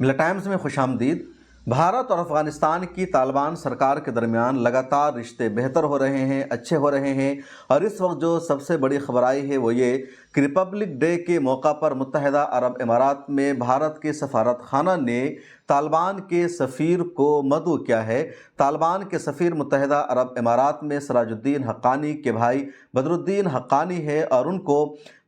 मिला टाइम्स में खुश आमदीद। भारत और अफ़गानिस्तान की तालिबान सरकार के दरमियान लगातार रिश्ते बेहतर हो रहे हैं, अच्छे हो रहे हैं। और इस वक्त जो सबसे बड़ी खबर आई है वो ये कि रिपब्लिक डे के मौका पर मुत्तहिदा अरब इमारात में भारत के सफारत खाना ने तालिबान के सफ़ीर को मदऊ किया है। तालिबान के सफ़ीर मुत्तहिदा अरब इमारात में सिराजुद्दीन हक्कानी के भाई बदरुद्दीन हक्कानी है और उनको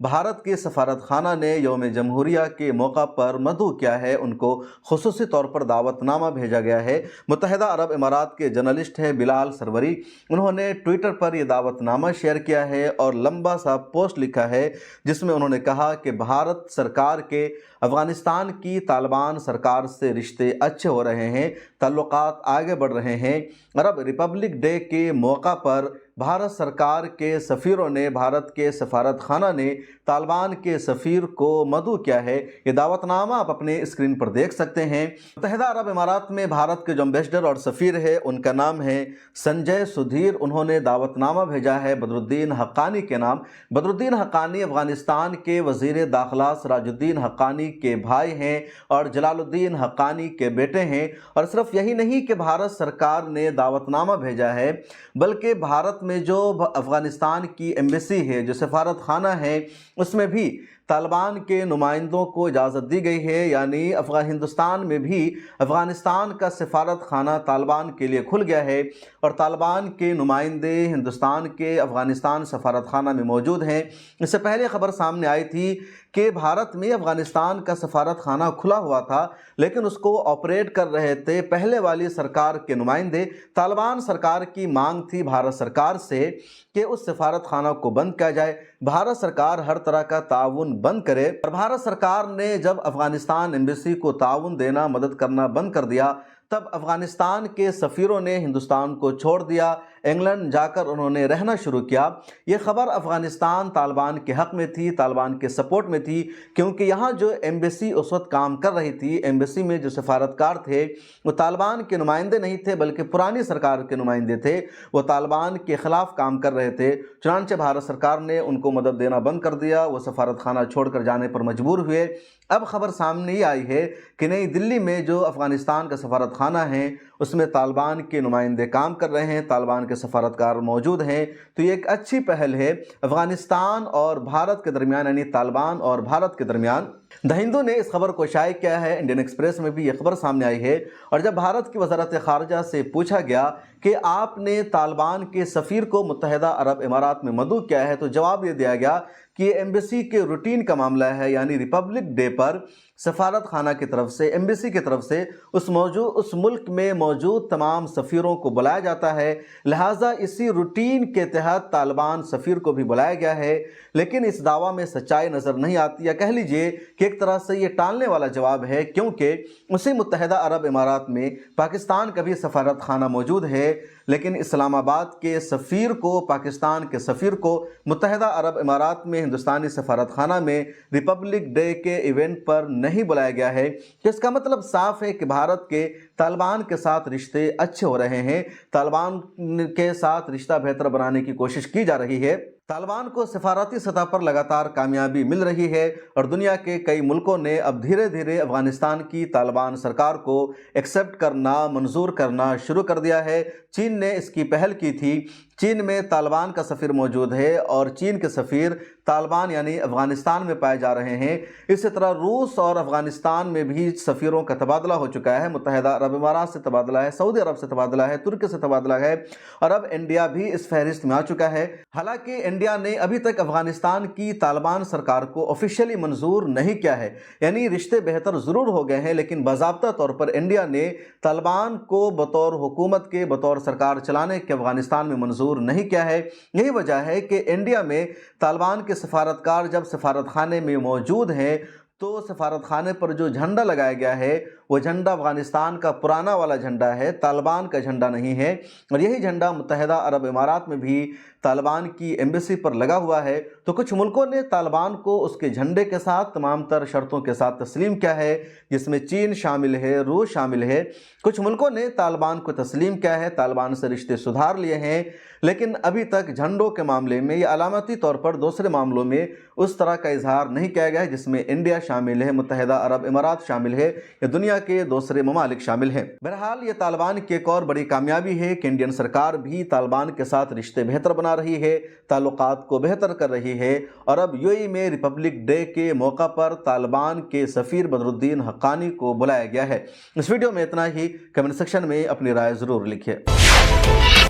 भारत के सफारत खाना ने यौम जमहूरिया के मौका पर मदऊ किया है। उनको खुसूसी तौर पर दावतनामा भेजा गया है। मुत्तहिदा अरब इमारात के जर्नलिस्ट हैं बिलाल सरवरी, उन्होंने ट्विटर पर यह दावतनामा शेयर किया है और लंबा सा पोस्ट लिखा है जिसमें उन्होंने कहा कि भारत सरकार के अफ़गानिस्तान की तालिबान सरकार से रिश्ते अच्छे हो रहे हैं, ताल्लुकात आगे बढ़ रहे हैं। अरब रिपब्लिक डे के मौका पर भारत सरकार के सफ़ीरों ने, भारत के सफारत खाना ने तालिबान के सफ़ीर को मदऊ किया है। ये दावतनामा आप अपने स्क्रीन पर देख सकते हैं। मुत्तहिदा अरब इमारात में भारत के जो एम्बेसडर और सफ़ीर है उनका नाम है संजय सुधीर। उन्होंने दावतनामा भेजा है बदरुद्दीन हक्कानी के नाम। बदरुद्दीन हक्कानी अफ़गानिस्तान के वज़ीर दाखिला सिराजुद्दीन हक्कानी के भाई हैं और जलालुद्दीन हक्कानी के बेटे हैं। और सिर्फ यही नहीं कि भारत सरकार ने दावतनामा भेजा है, बल्कि भारत में जो अफ़गानिस्तान की एम्बेसी है, जो सफारत खाना है, उसमें भी तालिबान के नुमाइंदों को इजाज़त दी गई है। यानी हिंदुस्तान में भी अफ़गानिस्तान का सफारत खाना तालिबान के लिए खुल गया है और तालिबान के नुमाइंदे हिंदुस्तान के अफ़गानिस्तान सफारत खाना में मौजूद हैं। इससे पहले खबर सामने आई थी कि भारत में अफ़गानिस्तान का सफारत खाना खुला हुआ था, लेकिन उसको ऑपरेट कर रहे थे पहले वाली सरकार के नुमाइंदे। तालिबान सरकार की मांग थी भारत सरकार से कि उस सफारत खाना को बंद किया जाए, भारत सरकार हर तरह का ताउन बंद करे। और भारत सरकार ने जब अफ़गानिस्तान एम्बेसी को ताउन देना, मदद करना बंद कर दिया, तब अफ़गानिस्तान के सफ़ीरों ने हिंदुस्तान को छोड़ दिया, इंग्लैंड जाकर उन्होंने रहना शुरू किया। ये ख़बर अफ़गानिस्तान तालिबान के हक़ में थी, तालिबान के सपोर्ट में थी, क्योंकि यहाँ जो एम्बेसी उस वक्त काम कर रही थी, एम्बेसी में जो सफारतकार थे वो तालिबान के नुमाइंदे नहीं थे बल्कि पुरानी सरकार के नुमाइंदे थे। वो तालिबान के ख़िलाफ़ काम कर रहे थे। चुनांचे भारत सरकार ने उनको मदद देना बंद कर दिया, वो सफारत खाना छोड़कर जाने पर मजबूर हुए। अब खबर सामने ही आई है कि नई दिल्ली में जो अफ़गानिस्तान का सफारत खाना है उसमें तालिबान के नुमाइंदे काम कर रहे हैं, तालिबान के सफारतकार मौजूद हैं। तो ये एक अच्छी पहल है अफ़गानिस्तान और भारत के दरमियान, यानी तालिबान और भारत के दरमियान। द हिंदू ने इस खबर को शाये किया है, इंडियन एक्सप्रेस में भी ये खबर सामने आई है। और जब भारत की वज़ारत ख़ारजा से पूछा गया कि आपने तालिबान के सफ़ीर को मुत्तहिदा अरब इमारात में मदऊ किया है, तो जवाब ये दिया गया कि एम्बेसी के रूटीन का मामला है। यानी रिपब्लिक डे पर सफारत खाना की तरफ से, एम्बेसी की तरफ से उस मुल्क में मौजूद तमाम सफ़ीरों को बुलाया जाता है, लिहाजा इसी रूटीन के तहत तालिबान सफ़ीर को भी बुलाया गया है। लेकिन इस दावा में सच्चाई नज़र नहीं आती, या कह लीजिए कि एक तरह से ये टालने वाला जवाब है, क्योंकि उसी मुत्तहिदा अरब इमारात में पाकिस्तान का भी सफारत खाना मौजूद है, लेकिन इस्लामाबाद के सफ़ीर को, पाकिस्तान के सफ़ीर को मुत्तहिदा अरब इमारात में हिंदुस्तानी सफारत खाना में रिपब्लिक डे के इवेंट पर नहीं बुलाया गया है। तो इसका मतलब साफ है कि भारत के तालिबान के साथ रिश्ते अच्छे हो रहे हैं, तालिबान के साथ रिश्ता बेहतर बनाने की कोशिश की जा रही है। तालिबान को सफारती सतह पर लगातार कामयाबी मिल रही है और दुनिया के कई मुल्कों ने अब धीरे धीरे अफ़गानिस्तान की तालिबान सरकार को एक्सेप्ट करना, मंजूर करना शुरू कर दिया है। चीन ने इसकी पहल की थी। चीन में तालिबान का सफ़ीर मौजूद है और चीन के सफ़ीर तालिबान यानी अफ़गानिस्तान में पाए जा रहे हैं। इसी तरह रूस और अफ़गानिस्तान में भी सफ़ीरों का तबादला हो चुका है। मुत्तहिदा अरब इमारात से तबादला है, सऊदी अरब से तबादला है, तुर्की से तबादला है और अब इंडिया भी इस फहरिस्त में आ चुका है। हालांकि इंडिया ने अभी तक अफ़गानिस्तान की तालिबान सरकार को ऑफिशियली मंजूर नहीं किया है, यानी रिश्ते बेहतर ज़रूर हो गए हैं, लेकिन बाज़ाब्ता तौर पर इंडिया ने तालिबान को बतौर हुकूमत के, बतौर सरकार चलाने के अफ़गानिस्तान में मंजूर नहीं किया है। यही वजह है कि इंडिया में तालिबान के सफारतकार जब सफारत खाने में मौजूद हैं तो सफारत खाने पर जो झंडा लगाया गया है वो झंडा अफ़गानिस्तान का पुराना वाला झंडा है, तालिबान का झंडा नहीं है। और यही झंडा मुत्तहिदा अरब इमारात में भी तालिबान की एम्बेसी पर लगा हुआ है। तो कुछ मुल्कों ने तालिबान को उसके झंडे के साथ तमाम तर शर्तों के साथ तस्लीम किया है, जिसमें चीन शामिल है, रूस शामिल है। कुछ मुल्कों ने तालिबान को तस्लीम किया है, तालिबान से रिश्ते सुधार लिए हैं, लेकिन अभी तक झंडों के मामले में या अलामती तौर पर दूसरे मामलों में उस तरह का इजहार नहीं किया गया है जिसमें इंडिया शामिल है, मुत्तहिदा अरब इमारात शामिल है या दुनिया کے دوسرے ممالک شامل ہیں۔ بہرحال یہ طالبان کی ایک اور بڑی کامیابی ہے کہ انڈین سرکار بھی طالبان کے ساتھ رشتے بہتر بنا رہی ہے، تعلقات کو بہتر کر رہی ہے، اور اب یو اے ای میں ریپبلک ڈے کے موقع پر طالبان کے سفیر بدر الدین حقانی کو بلایا گیا ہے۔ اس ویڈیو میں اتنا ہی، کمنٹ سیکشن میں اپنی رائے ضرور لکھیے۔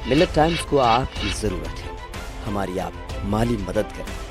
ملت ٹائمز کو آپ کی ضرورت ہے، ہماری آپ مالی مدد کریں۔